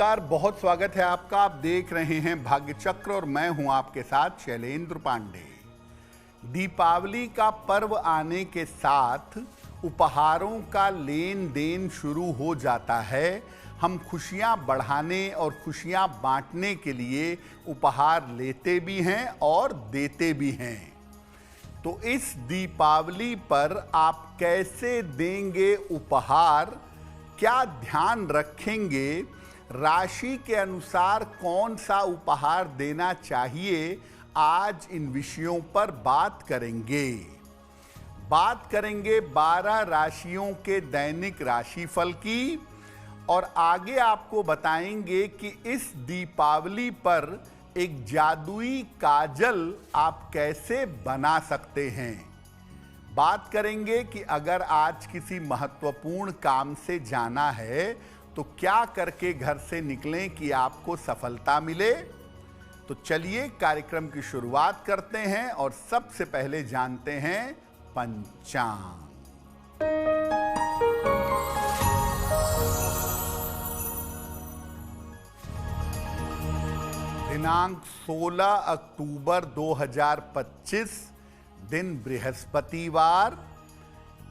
नमस्कार, बहुत स्वागत है आपका। आप देख रहे हैं भाग्य चक्र और मैं हूं आपके साथ शैलेंद्र पांडे। दीपावली का पर्व आने के साथ उपहारों का लेन देन शुरू हो जाता है। हम खुशियां बढ़ाने और खुशियां बांटने के लिए उपहार लेते भी हैं और देते भी हैं। तो इस दीपावली पर आप कैसे देंगे उपहार, क्या ध्यान रखेंगे, राशि के अनुसार कौन सा उपहार देना चाहिए, आज इन विषयों पर बात करेंगे। बात करेंगे 12 राशियों के दैनिक राशिफल की और आगे आपको बताएंगे कि इस दीपावली पर एक जादुई काजल आप कैसे बना सकते हैं। बात करेंगे कि अगर आज किसी महत्वपूर्ण काम से जाना है तो क्या करके घर से निकलें कि आपको सफलता मिले। तो चलिए कार्यक्रम की शुरुआत करते हैं और सबसे पहले जानते हैं पंचांग। दिनांक 16 अक्टूबर 2025, दिन बृहस्पतिवार,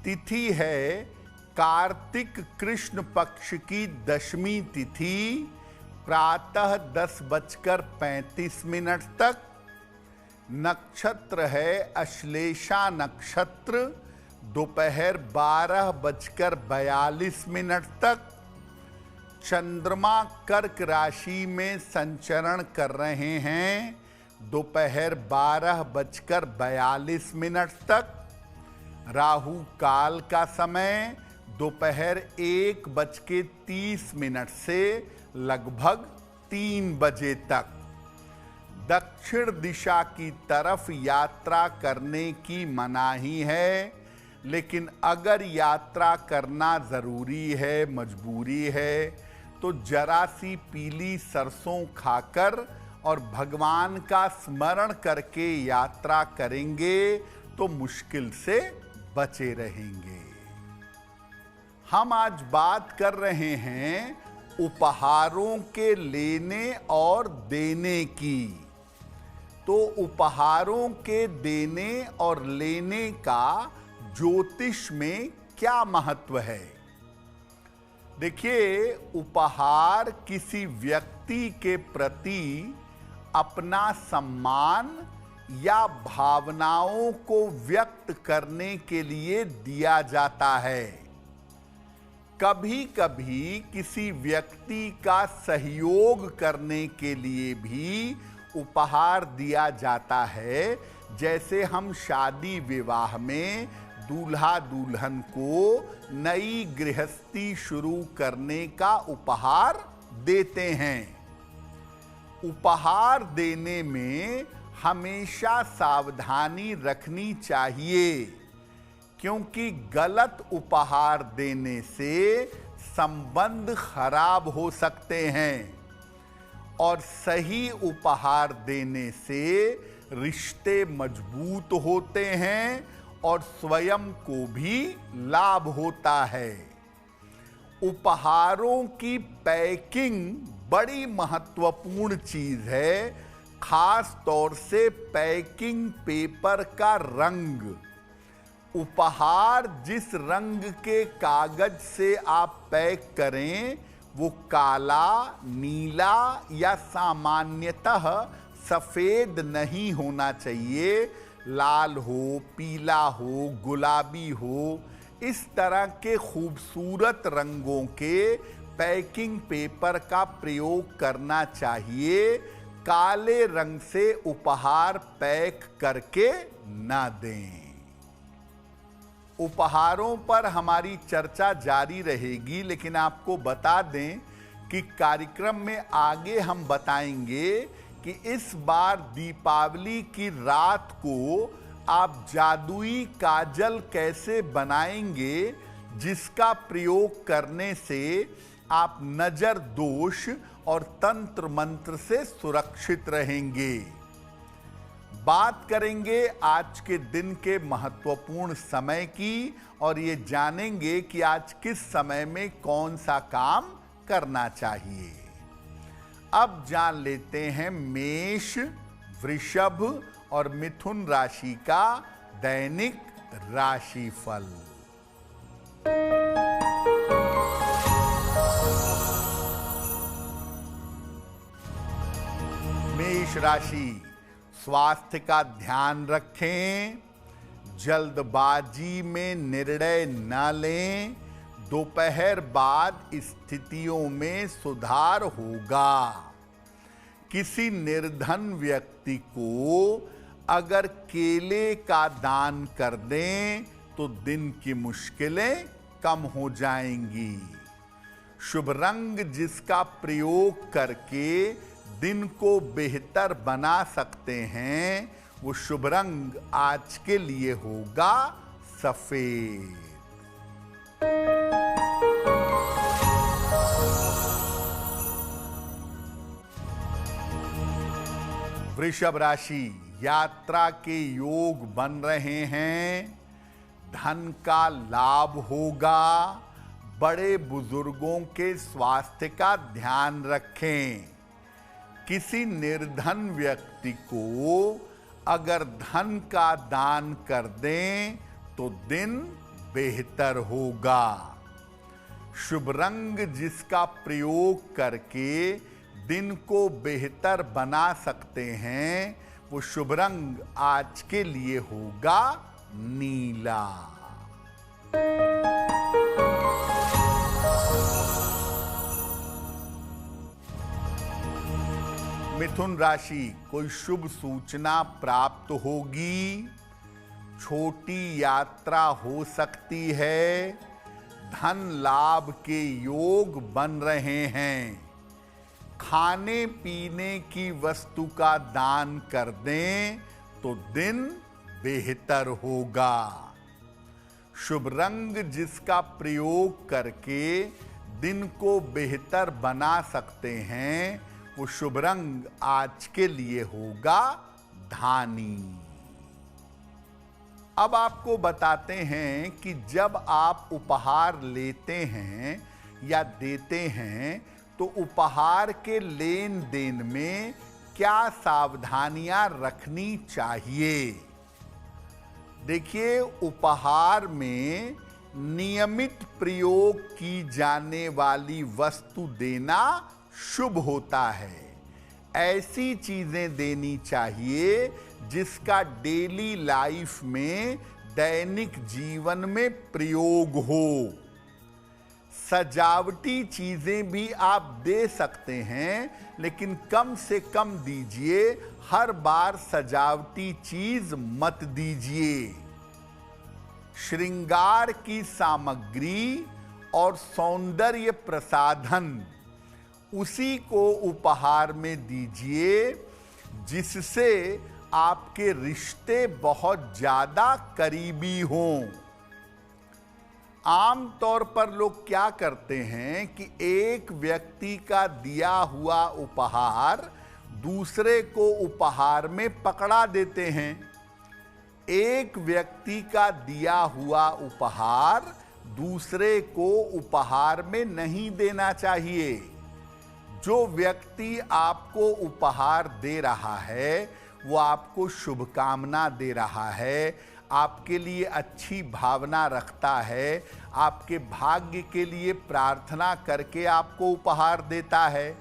तिथि है कार्तिक कृष्ण पक्ष की दशमी तिथि, प्रातः 10:35 तक। नक्षत्र है अश्लेषा नक्षत्र, दोपहर 12:42 तक। चंद्रमा कर्क राशि में संचरण कर रहे हैं, दोपहर 12:42 तक। राहु काल का समय दोपहर 1:30 से लगभग 3 बजे तक। दक्षिण दिशा की तरफ यात्रा करने की मनाही है, लेकिन अगर यात्रा करना जरूरी है, मजबूरी है, तो जरा सी पीली सरसों खाकर और भगवान का स्मरण करके यात्रा करेंगे तो मुश्किल से बचे रहेंगे। हम आज बात कर रहे हैं उपहारों के लेने और देने की। तो उपहारों के देने और लेने का ज्योतिष में क्या महत्व है। देखिए, उपहार किसी व्यक्ति के प्रति अपना सम्मान या भावनाओं को व्यक्त करने के लिए दिया जाता है। कभी कभी किसी व्यक्ति का सहयोग करने के लिए भी उपहार दिया जाता है। जैसे हम शादी विवाह में दूल्हा दुल्हन को नई गृहस्थी शुरू करने का उपहार देते हैं। उपहार देने में हमेशा सावधानी रखनी चाहिए, क्योंकि गलत उपहार देने से संबंध खराब हो सकते हैं और सही उपहार देने से रिश्ते मजबूत होते हैं और स्वयं को भी लाभ होता है। उपहारों की पैकिंग बड़ी महत्वपूर्ण चीज है, खास तौर से पैकिंग पेपर का रंग। उपहार जिस रंग के कागज से आप पैक करें वो काला, नीला या सामान्यतः सफेद नहीं होना चाहिए। लाल हो, पीला हो, गुलाबी हो, इस तरह के खूबसूरत रंगों के पैकिंग पेपर का प्रयोग करना चाहिए। काले रंग से उपहार पैक करके ना दें। उपहारों पर हमारी चर्चा जारी रहेगी, लेकिन आपको बता दें कि कार्यक्रम में आगे हम बताएंगे कि इस बार दीपावली की रात को आप जादुई काजल कैसे बनाएंगे, जिसका प्रयोग करने से आप नजर दोष और तंत्र मंत्र से सुरक्षित रहेंगे। बात करेंगे आज के दिन के महत्वपूर्ण समय की और ये जानेंगे कि आज किस समय में कौन सा काम करना चाहिए। अब जान लेते हैं मेष, वृषभ और मिथुन राशि का दैनिक राशिफल। मेष राशि, स्वास्थ्य का ध्यान रखें, जल्दबाजी में निर्णय न लें, दोपहर बाद स्थितियों में सुधार होगा। किसी निर्धन व्यक्ति को अगर केले का दान कर दें तो दिन की मुश्किलें कम हो जाएंगी। शुभ रंग जिसका प्रयोग करके दिन को बेहतर बना सकते हैं, वो शुभ रंग आज के लिए होगा सफेद। वृषभ राशि, यात्रा के योग बन रहे हैं, धन का लाभ होगा, बड़े बुजुर्गों के स्वास्थ्य का ध्यान रखें। किसी निर्धन व्यक्ति को अगर धन का दान कर दें तो दिन बेहतर होगा। शुभ रंग जिसका प्रयोग करके दिन को बेहतर बना सकते हैं, वो शुभ रंग आज के लिए होगा नीला। मिथुन राशि, कोई शुभ सूचना प्राप्त होगी, छोटी यात्रा हो सकती है, धन लाभ के योग बन रहे हैं। खाने पीने की वस्तु का दान कर दें तो दिन बेहतर होगा। शुभ रंग जिसका प्रयोग करके दिन को बेहतर बना सकते हैं, वो शुभ रंग आज के लिए होगा धानी। अब आपको बताते हैं कि जब आप उपहार लेते हैं या देते हैं तो उपहार के लेन देन में क्या सावधानियां रखनी चाहिए। देखिए, उपहार में नियमित प्रयोग की जाने वाली वस्तु देना शुभ होता है। ऐसी चीजें देनी चाहिए जिसका डेली लाइफ में, दैनिक जीवन में प्रयोग हो। सजावटी चीजें भी आप दे सकते हैं, लेकिन कम से कम दीजिए, हर बार सजावटी चीज मत दीजिए। श्रृंगार की सामग्री और सौंदर्य प्रसाधन उसी को उपहार में दीजिए जिससे आपके रिश्ते बहुत ज्यादा करीबी हों। आमतौर पर लोग क्या करते हैं कि एक व्यक्ति का दिया हुआ उपहार दूसरे को उपहार में पकड़ा देते हैं। एक व्यक्ति का दिया हुआ उपहार दूसरे को उपहार में नहीं देना चाहिए। जो व्यक्ति आपको उपहार दे रहा है वो आपको शुभकामना दे रहा है, आपके लिए अच्छी भावना रखता है, आपके भाग्य के लिए प्रार्थना करके आपको उपहार देता है।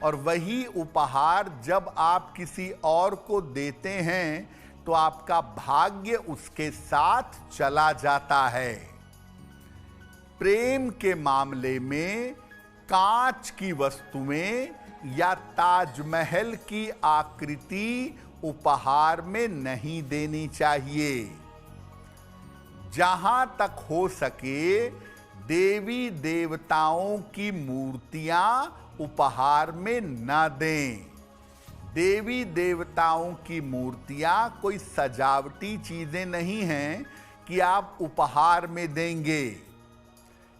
और वही उपहार जब आप किसी और को देते हैं तो आपका भाग्य उसके साथ चला जाता है। प्रेम के मामले में कांच की वस्तुएं या ताजमहल की आकृति उपहार में नहीं देनी चाहिए। जहां तक हो सके देवी देवताओं की मूर्तियां उपहार में न दें। देवी देवताओं की मूर्तियां कोई सजावटी चीजें नहीं हैं कि आप उपहार में देंगे।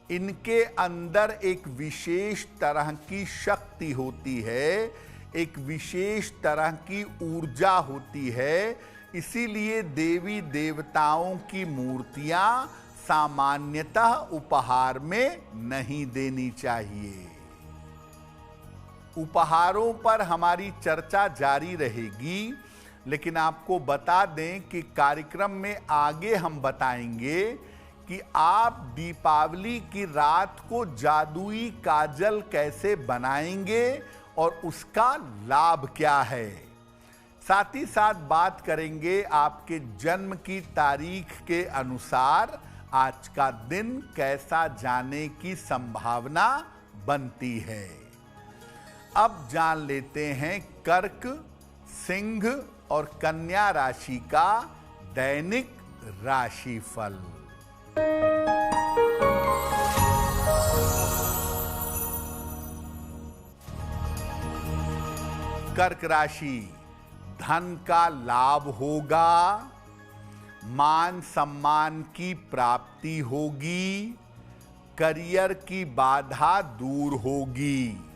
इनके अंदर एक विशेष तरह की शक्ति होती है, एक विशेष तरह की ऊर्जा होती है। इसीलिए देवी देवताओं की मूर्तियां सामान्यतः उपहार में नहीं देनी चाहिए। उपहारों पर हमारी चर्चा जारी रहेगी, लेकिन आपको बता दें कि कार्यक्रम में आगे हम बताएंगे कि आप दीपावली की रात को जादुई काजल कैसे बनाएंगे और उसका लाभ क्या है। साथ ही साथ बात करेंगे आपके जन्म की तारीख के अनुसार आज का दिन कैसा जाने की संभावना बनती है। अब जान लेते हैं कर्क, सिंह और कन्या राशि का दैनिक राशिफल। कर्क राशि, धन का लाभ होगा, मान सम्मान की प्राप्ति होगी, करियर की बाधा दूर होगी।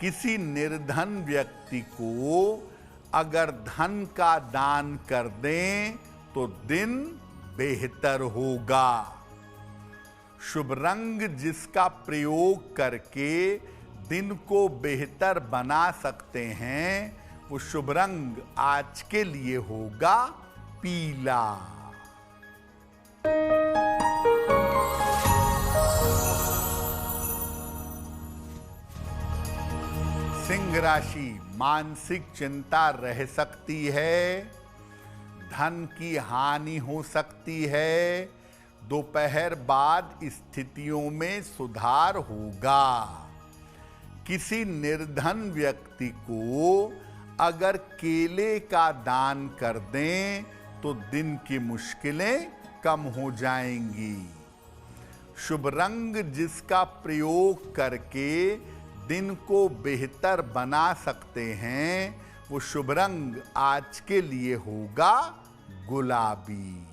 किसी निर्धन व्यक्ति को अगर धन का दान कर दें तो दिन बेहतर होगा। शुभ रंग जिसका प्रयोग करके दिन को बेहतर बना सकते हैं, वो शुभ रंग आज के लिए होगा पीला। सिंह राशि, मानसिक चिंता रह सकती है, धन की हानि हो सकती है, दोपहर बाद स्थितियों में सुधार होगा। किसी निर्धन व्यक्ति को अगर केले का दान कर दें तो दिन की मुश्किलें कम हो जाएंगी। शुभ रंग जिसका प्रयोग करके दिन को बेहतर बना सकते हैं, वो शुभ रंग आज के लिए होगा गुलाबी।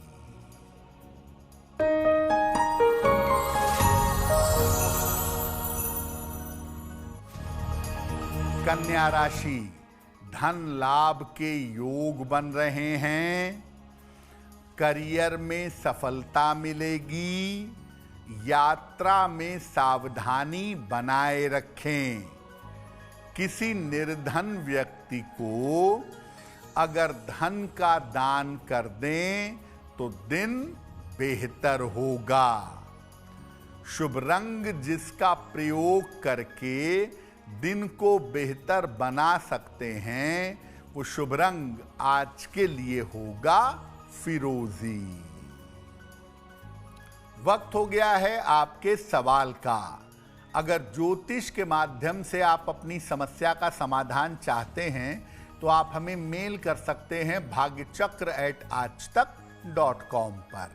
कन्या राशि, धन लाभ के योग बन रहे हैं, करियर में सफलता मिलेगी, यात्रा में सावधानी बनाए रखें। किसी निर्धन व्यक्ति को अगर धन का दान कर दें तो दिन बेहतर होगा। शुभ रंग जिसका प्रयोग करके दिन को बेहतर बना सकते हैं, वो शुभ रंग आज के लिए होगा फिरोजी। वक्त हो गया है आपके सवाल का। अगर ज्योतिष के माध्यम से आप अपनी समस्या का समाधान चाहते हैं तो आप हमें मेल कर सकते हैं bhagyachakra@aajtak.com पर।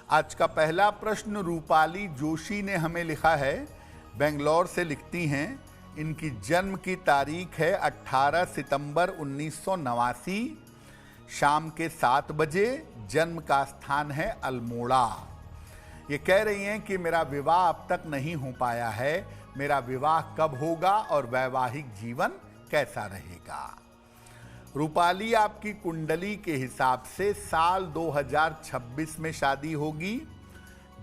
आज का पहला प्रश्न रूपाली जोशी ने हमें लिखा है, बेंगलोर से लिखती हैं। इनकी जन्म की तारीख है 18 सितंबर 1989, शाम के 7 बजे। जन्म का स्थान है अल्मोड़ा। ये कह रही हैं कि मेरा विवाह अब तक नहीं हो पाया है, मेरा विवाह कब होगा और वैवाहिक जीवन कैसा रहेगा। रूपाली, आपकी कुंडली के हिसाब से साल 2026 में शादी होगी।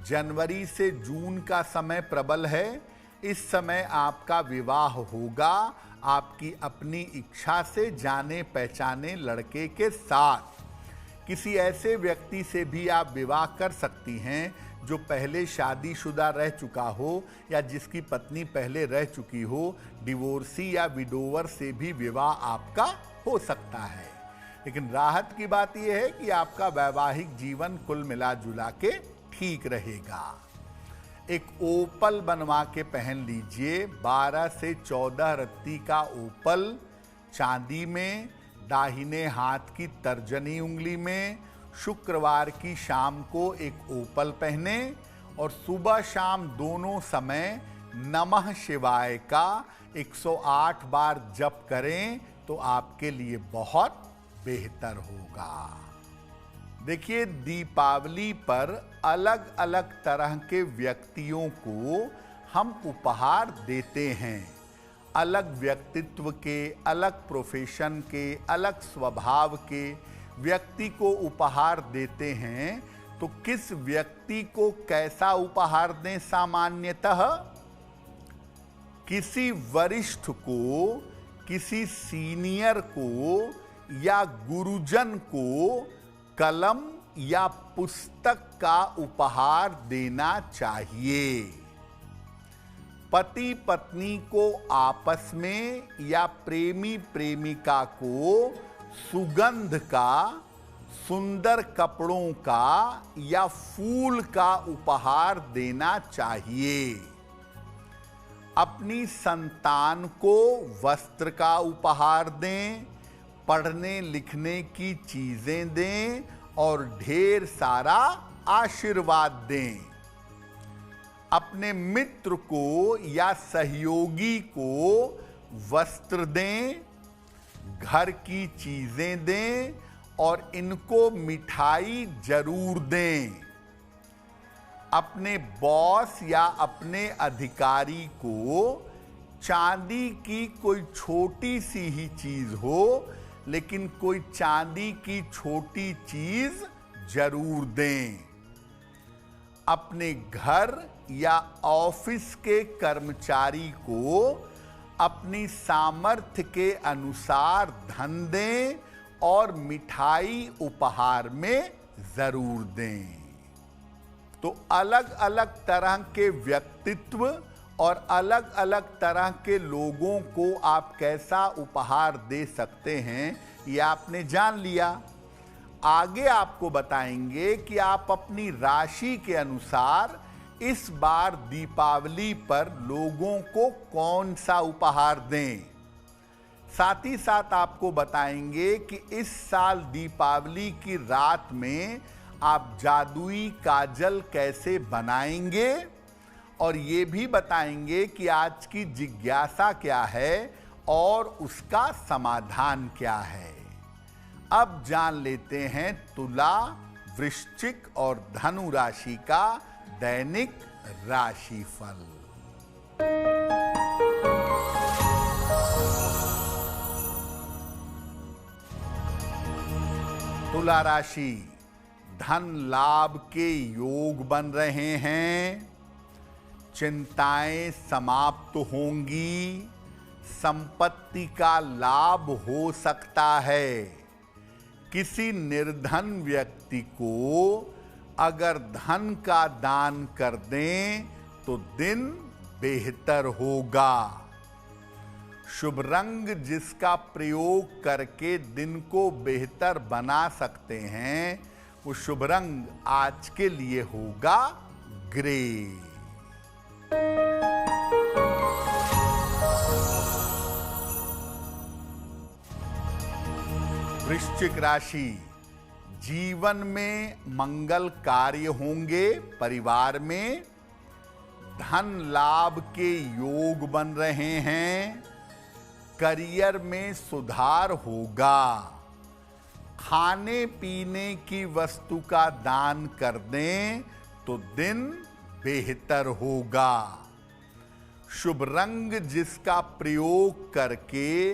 जनवरी से जून का समय प्रबल है। इस समय आपका विवाह होगा आपकी अपनी इच्छा से जाने पहचाने लड़के के साथ। किसी ऐसे व्यक्ति से भी आप विवाह कर सकती हैं जो पहले शादीशुदा रह चुका हो या जिसकी पत्नी पहले रह चुकी हो। डिवोर्सी या विडोवर से भी विवाह आपका हो सकता है। लेकिन राहत की बात यह है कि आपका वैवाहिक जीवन कुल मिला जुला के ठीक रहेगा। एक ओपल बनवा के पहन लीजिए। 12 से 14 रत्ती का ओपल चांदी में, दाहिने हाथ की तर्जनी उंगली में। शुक्रवार की शाम को एक ओपल पहने और सुबह शाम दोनों समय नमः शिवाय का 108 बार जप करें तो आपके लिए बहुत बेहतर होगा। देखिए, दीपावली पर अलग अलग तरह के व्यक्तियों को हम उपहार देते हैं। अलग व्यक्तित्व के, अलग प्रोफेशन के, अलग स्वभाव के व्यक्ति को उपहार देते हैं तो किस व्यक्ति को कैसा उपहार दें सामान्यतः? किसी वरिष्ठ को, किसी सीनियर को या गुरुजन को कलम या पुस्तक का उपहार देना चाहिए। पति पत्नी को आपस में या प्रेमी प्रेमिका को सुगंध का, सुंदर कपड़ों का या फूल का उपहार देना चाहिए। अपनी संतान को वस्त्र का उपहार दें, पढ़ने लिखने की चीजें दें और ढेर सारा आशीर्वाद दें। अपने मित्र को या सहयोगी को वस्त्र दें, घर की चीजें दें और इनको मिठाई जरूर दें। अपने बॉस या अपने अधिकारी को चांदी की कोई छोटी सी ही चीज हो, लेकिन कोई चांदी की छोटी चीज जरूर दें। अपने घर या ऑफिस के कर्मचारी को अपनी सामर्थ्य के अनुसार धन दें और मिठाई उपहार में जरूर दें। तो अलग अलग तरह के व्यक्तित्व और अलग अलग तरह के लोगों को आप कैसा उपहार दे सकते हैं, ये आपने जान लिया। आगे आपको बताएंगे कि आप अपनी राशि के अनुसार इस बार दीपावली पर लोगों को कौन सा उपहार दें। साथ ही साथ आपको बताएंगे कि इस साल दीपावली की रात में आप जादुई काजल कैसे बनाएंगे और ये भी बताएंगे कि आज की जिज्ञासा क्या है और उसका समाधान क्या है। अब जान लेते हैं तुला, वृश्चिक और धनु राशि का दैनिक राशिफल। तुला राशि, धन लाभ के योग बन रहे हैं, चिंताएं समाप्त होंगी, संपत्ति का लाभ हो सकता है। किसी निर्धन व्यक्ति को अगर धन का दान कर दें तो दिन बेहतर होगा। शुभ रंग जिसका प्रयोग करके दिन को बेहतर बना सकते हैं, वो शुभ रंग आज के लिए होगा ग्रे। वृश्चिक राशि, जीवन में मंगल कार्य होंगे, परिवार में धन लाभ के योग बन रहे हैं, करियर में सुधार होगा। खाने पीने की वस्तु का दान कर दें तो दिन बेहतर होगा। शुभ रंग जिसका प्रयोग करके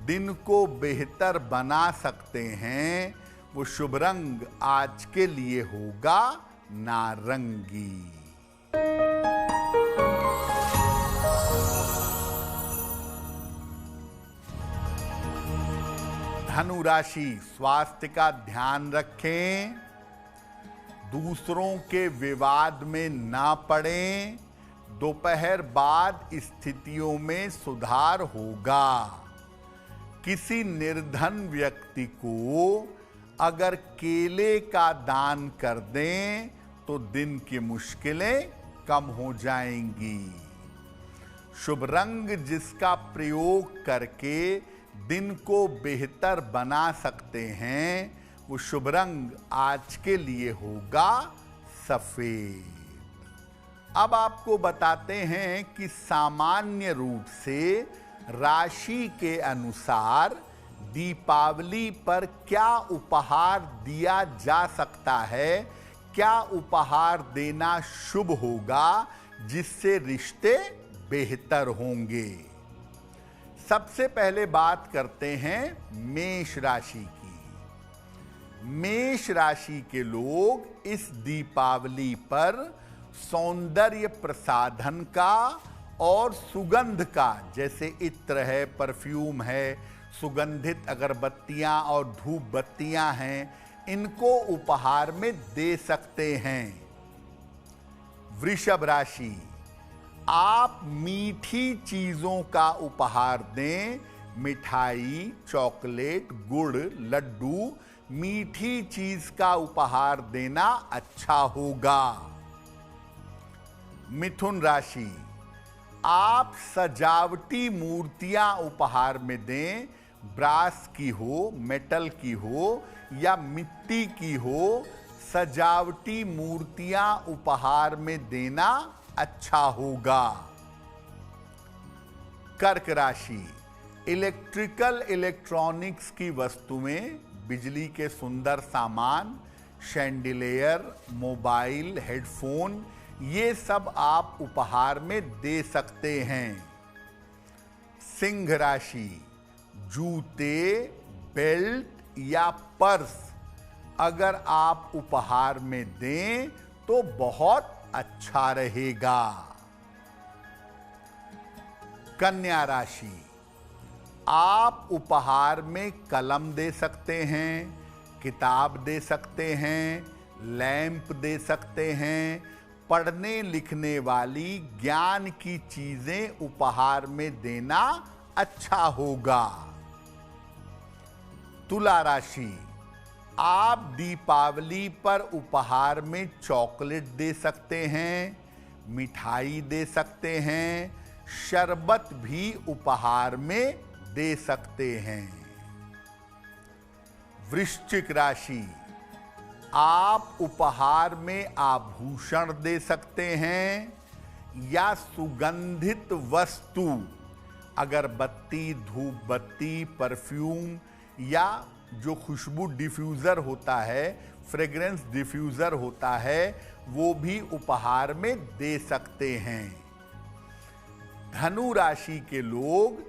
दिन को बेहतर बना सकते हैं, वो शुभ रंग आज के लिए होगा नारंगी। धनु राशि, स्वास्थ्य का ध्यान रखें, दूसरों के विवाद में ना पड़ें, दोपहर बाद स्थितियों में सुधार होगा। किसी निर्धन व्यक्ति को अगर केले का दान कर दें तो दिन की मुश्किलें कम हो जाएंगी। शुभ रंग जिसका प्रयोग करके दिन को बेहतर बना सकते हैं, वो शुभ रंग आज के लिए होगा सफेद। अब आपको बताते हैं कि सामान्य रूप से राशि के अनुसार दीपावली पर क्या उपहार दिया जा सकता है, क्या उपहार देना शुभ होगा जिससे रिश्ते बेहतर होंगे। सबसे पहले बात करते हैं मेष राशि की। मेष राशि के लोग इस दीपावली पर सौंदर्य प्रसाधन का और सुगंध का, जैसे इत्र है, परफ्यूम है, सुगंधित अगरबत्तियां और धूप बत्तियां हैं, इनको उपहार में दे सकते हैं। वृषभ राशि, आप मीठी चीजों का उपहार दें। मिठाई, चॉकलेट, गुड़, लड्डू, मीठी चीज का उपहार देना अच्छा होगा। मिथुन राशि, आप सजावटी मूर्तियां उपहार में दें। ब्रास की हो, मेटल की हो या मिट्टी की हो, सजावटी मूर्तियां उपहार में देना अच्छा होगा। कर्क राशि, इलेक्ट्रिकल इलेक्ट्रॉनिक्स की वस्तुएं, बिजली के सुंदर सामान, शैंडिलियर, मोबाइल, हेडफोन, ये सब आप उपहार में दे सकते हैं। सिंह राशि, जूते, बेल्ट या पर्स अगर आप उपहार में दें तो बहुत अच्छा रहेगा। कन्या राशि, आप उपहार में कलम दे सकते हैं, किताब दे सकते हैं, लैंप दे सकते हैं। पढ़ने लिखने वाली ज्ञान की चीजें उपहार में देना अच्छा होगा। तुला राशि, आप दीपावली पर उपहार में चॉकलेट दे सकते हैं, मिठाई दे सकते हैं, शरबत भी उपहार में दे सकते हैं। वृश्चिक राशि, आप उपहार में आभूषण दे सकते हैं या सुगंधित वस्तु, अगरबत्ती, धूप बत्ती, परफ्यूम या जो खुशबू डिफ्यूज़र होता है, फ्रेग्रेंस डिफ्यूज़र होता है, वो भी उपहार में दे सकते हैं। धनु राशि के लोग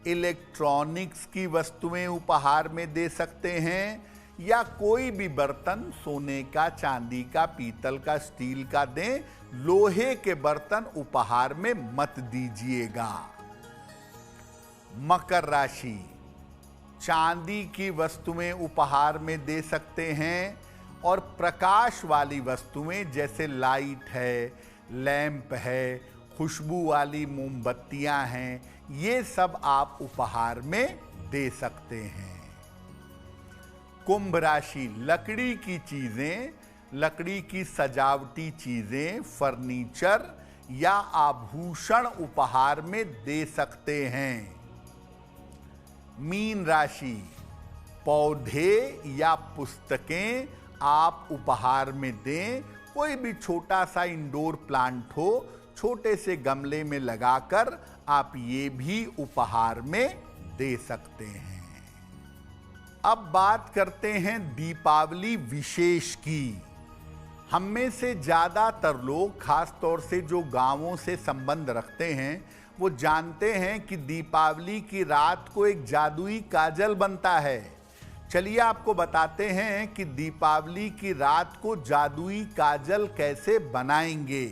इलेक्ट्रॉनिक्स की वस्तुएं उपहार में दे सकते हैं या कोई भी बर्तन, सोने का, चांदी का, पीतल का, स्टील का दें। लोहे के बर्तन उपहार में मत दीजिएगा। मकर राशि, चांदी की वस्तुएं उपहार में दे सकते हैं और प्रकाश वाली वस्तुएं जैसे लाइट है, लैंप है, खुशबू वाली मोमबत्तियां हैं, ये सब आप उपहार में दे सकते हैं। कुंभ राशि, लकड़ी की चीजें, लकड़ी की सजावटी चीजें, फर्नीचर या आभूषण उपहार में दे सकते हैं। मीन राशि, पौधे या पुस्तकें आप उपहार में दें। कोई भी छोटा सा इंडोर प्लांट हो, छोटे से गमले में लगाकर आप ये भी उपहार में दे सकते हैं। अब बात करते हैं दीपावली विशेष की। हम में से ज़्यादातर लोग, खास तौर से जो गांवों से संबंध रखते हैं, वो जानते हैं कि दीपावली की रात को एक जादुई काजल बनता है। चलिए आपको बताते हैं कि दीपावली की रात को जादुई काजल कैसे बनाएंगे।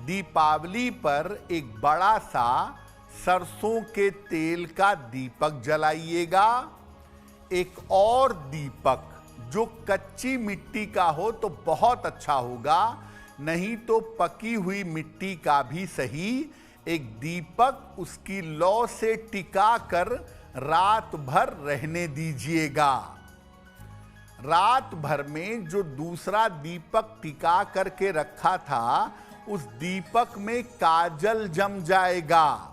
दीपावली पर एक बड़ा सा सरसों के तेल का दीपक जलाइएगा। एक और दीपक जो कच्ची मिट्टी का हो तो बहुत अच्छा होगा, नहीं तो पकी हुई मिट्टी का भी सही। एक दीपक उसकी लौ से टिका कर रात भर रहने दीजिएगा। रात भर में जो दूसरा दीपक टिका करके रखा था, उस दीपक में काजल जम जाएगा।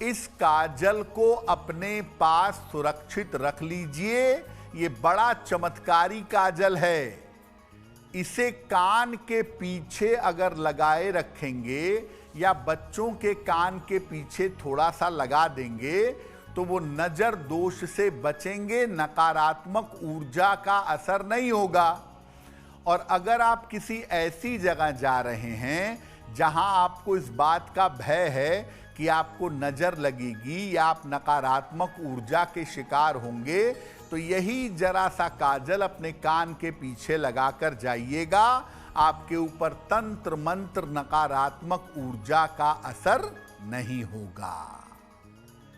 इस काजल को अपने पास सुरक्षित रख लीजिए। ये बड़ा चमत्कारी काजल है। इसे कान के पीछे अगर लगाए रखेंगे या बच्चों के कान के पीछे थोड़ा सा लगा देंगे तो वो नजर दोष से बचेंगे, नकारात्मक ऊर्जा का असर नहीं होगा। और अगर आप किसी ऐसी जगह जा रहे हैं जहां आपको इस बात का भय है कि आपको नजर लगेगी या आप नकारात्मक ऊर्जा के शिकार होंगे, तो यही जरा सा काजल अपने कान के पीछे लगाकर जाइएगा। आपके ऊपर तंत्र मंत्र नकारात्मक ऊर्जा का असर नहीं होगा।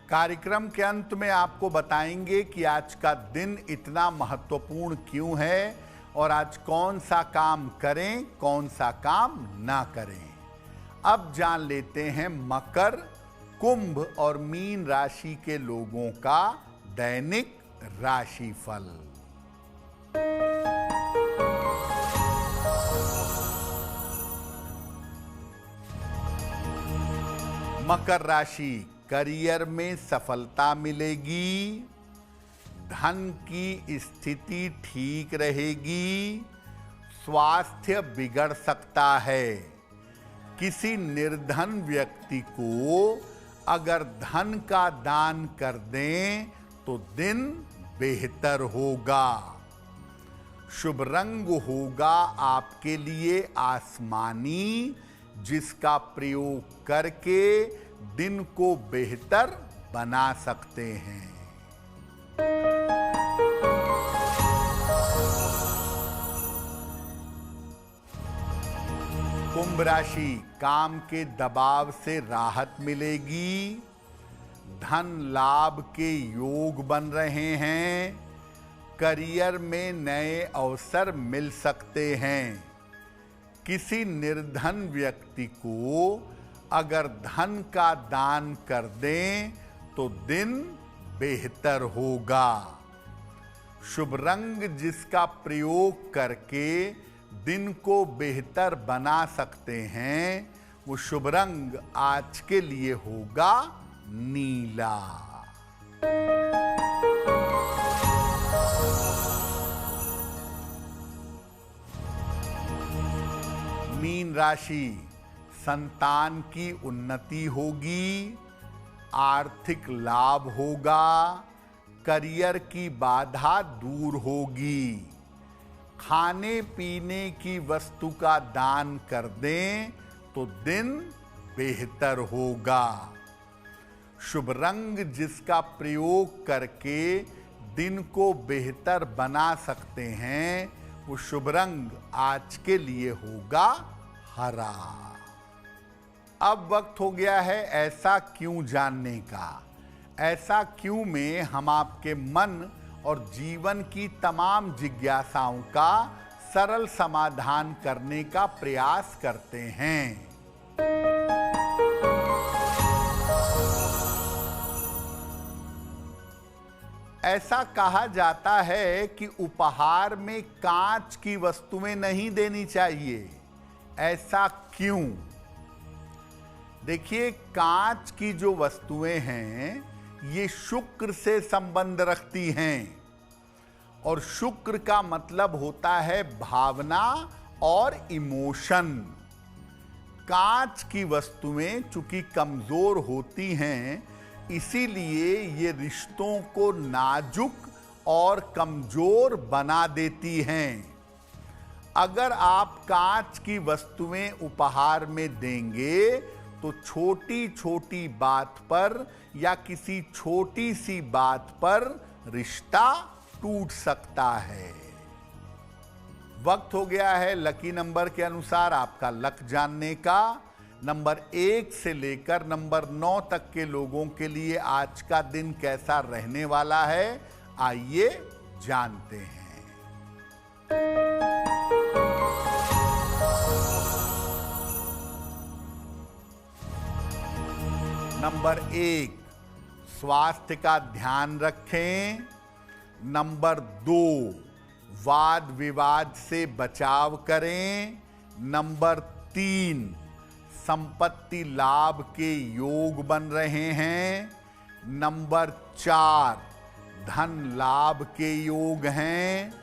कार्यक्रम के अंत में आपको बताएंगे कि आज का दिन इतना महत्वपूर्ण क्यों है और आज कौन सा काम करें, कौन सा काम ना करें। अब जान लेते हैं मकर, कुंभ और मीन राशि के लोगों का दैनिक राशिफल। मकर राशि, करियर में सफलता मिलेगी, धन की स्थिति ठीक रहेगी, स्वास्थ्य बिगड़ सकता है। किसी निर्धन व्यक्ति को अगर धन का दान कर दें तो दिन बेहतर होगा। शुभ रंग होगा आपके लिए आसमानी, जिसका प्रयोग करके दिन को बेहतर बना सकते हैं। कुंभ राशि, काम के दबाव से राहत मिलेगी, धन लाभ के योग बन रहे हैं, करियर में नए अवसर मिल सकते हैं। किसी निर्धन व्यक्ति को अगर धन का दान कर दें तो दिन बेहतर होगा। शुभ रंग जिसका प्रयोग करके दिन को बेहतर बना सकते हैं, वो शुभ रंग आज के लिए होगा नीला। मीन राशि, संतान की उन्नति होगी, आर्थिक लाभ होगा, करियर की बाधा दूर होगी। खाने पीने की वस्तु का दान कर दें तो दिन बेहतर होगा। शुभ रंग जिसका प्रयोग करके दिन को बेहतर बना सकते हैं, वो शुभ रंग आज के लिए होगा हरा। अब वक्त हो गया है ऐसा क्यों जानने का। ऐसा क्यों में हम आपके मन और जीवन की तमाम जिज्ञासाओं का सरल समाधान करने का प्रयास करते हैं। ऐसा कहा जाता है कि उपहार में कांच की वस्तुएं नहीं देनी चाहिए। ऐसा क्यों? देखिए, कांच की जो वस्तुएं हैं ये शुक्र से संबंध रखती हैं, और शुक्र का मतलब होता है भावना और इमोशन। कांच की वस्तुएं चूंकि कमजोर होती हैं, इसीलिए ये रिश्तों को नाजुक और कमजोर बना देती हैं। अगर आप कांच की वस्तुएं उपहार में देंगे तो छोटी छोटी बात पर या किसी छोटी सी बात पर रिश्ता टूट सकता है। वक्त हो गया है लकी नंबर के अनुसार आपका लक जानने का। नंबर 1 से लेकर नंबर 9 तक के लोगों के लिए आज का दिन कैसा रहने वाला है, आइए जानते हैं। नंबर 1, स्वास्थ्य का ध्यान रखें। नंबर 2, वाद विवाद से बचाव करें। नंबर 3, संपत्ति लाभ के योग बन रहे हैं। नंबर 4, धन लाभ के योग हैं।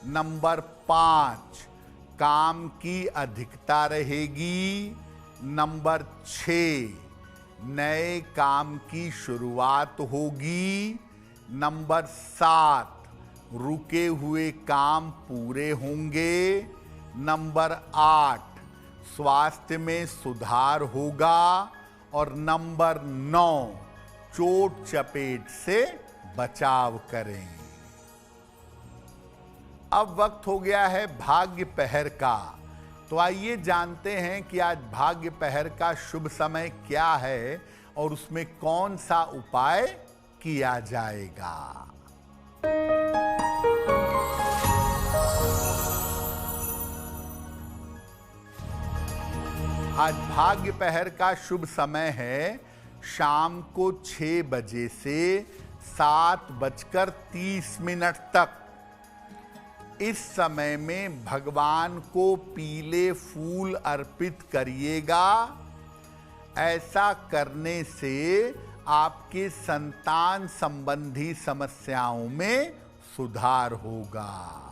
नंबर 5, काम की अधिकता रहेगी। नंबर 6, नए काम की शुरुआत होगी। नंबर 7, रुके हुए काम पूरे होंगे। नंबर 8, स्वास्थ्य में सुधार होगा। और नंबर 9, चोट चपेट से बचाव करें। अब वक्त हो गया है भाग्य पहर का। तो आइए जानते हैं कि आज भाग्य पहर का शुभ समय क्या है और उसमें कौन सा उपाय किया जाएगा। आज भाग्य पहर का शुभ समय है शाम को 6 बजे से 7:30 तक। इस समय में भगवान को पीले फूल अर्पित करिएगा। ऐसा करने से आपके संतान संबंधी समस्याओं में सुधार होगा।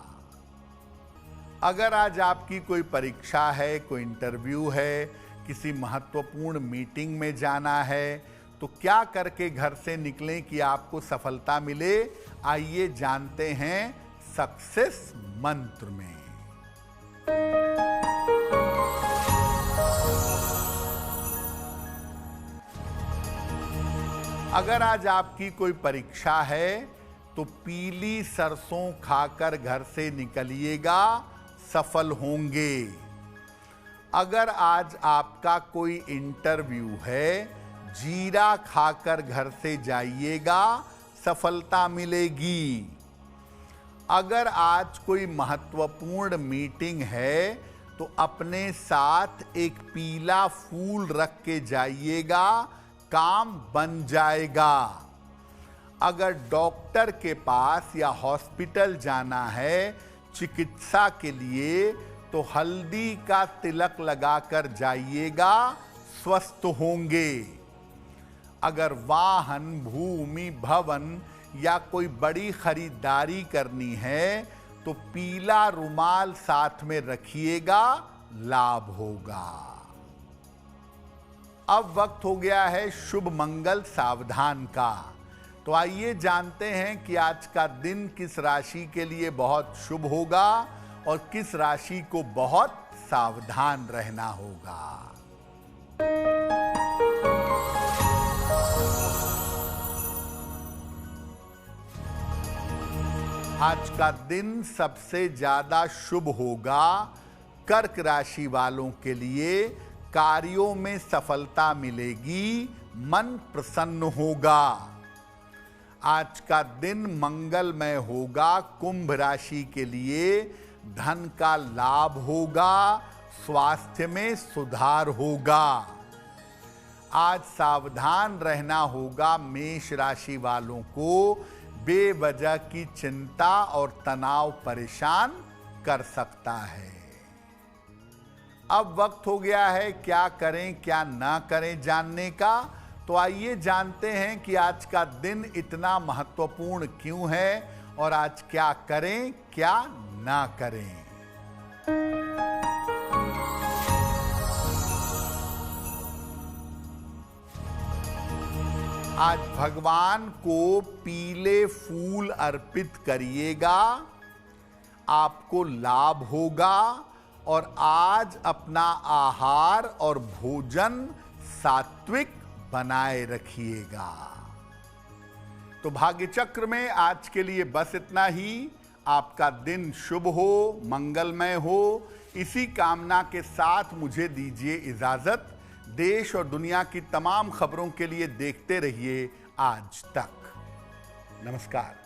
अगर आज आपकी कोई परीक्षा है, कोई इंटरव्यू है, किसी महत्वपूर्ण मीटिंग में जाना है, तो क्या करके घर से निकलें कि आपको सफलता मिले। आइए जानते हैं सक्सेस मंत्र में। अगर आज आपकी कोई परीक्षा है तो पीली सरसों खाकर घर से निकलिएगा, सफल होंगे। अगर आज आपका कोई इंटरव्यू है, जीरा खाकर घर से जाइएगा, सफलता मिलेगी। अगर आज कोई महत्वपूर्ण मीटिंग है तो अपने साथ एक पीला फूल रख के जाइएगा, काम बन जाएगा। अगर डॉक्टर के पास या हॉस्पिटल जाना है चिकित्सा के लिए तो हल्दी का तिलक लगाकर जाइएगा, स्वस्थ होंगे। अगर वाहन, भूमि, भवन या कोई बड़ी खरीदारी करनी है तो पीला रुमाल साथ में रखिएगा, लाभ होगा। अब वक्त हो गया है शुभ मंगल सावधान का। तो आइए जानते हैं कि आज का दिन किस राशि के लिए बहुत शुभ होगा और किस राशि को बहुत सावधान रहना होगा। आज का दिन सबसे ज्यादा शुभ होगा कर्क राशि वालों के लिए। कार्यों में सफलता मिलेगी, मन प्रसन्न होगा। आज का दिन मंगलमय होगा कुंभ राशि के लिए। धन का लाभ होगा, स्वास्थ्य में सुधार होगा। आज सावधान रहना होगा मेष राशि वालों को। बेवजह की चिंता और तनाव परेशान कर सकता है। अब वक्त हो गया है क्या करें क्या ना करें जानने का। तो आइए जानते हैं कि आज का दिन इतना महत्वपूर्ण क्यों है और आज क्या करें क्या ना करें। आज भगवान को पीले फूल अर्पित करिएगा, आपको लाभ होगा। और आज अपना आहार और भोजन सात्विक बनाए रखिएगा। तो भाग्य चक्र में आज के लिए बस इतना ही। आपका दिन शुभ हो, मंगलमय हो, इसी कामना के साथ मुझे दीजिए इजाजत। देश और दुनिया की तमाम खबरों के लिए देखते रहिए आज तक। नमस्कार।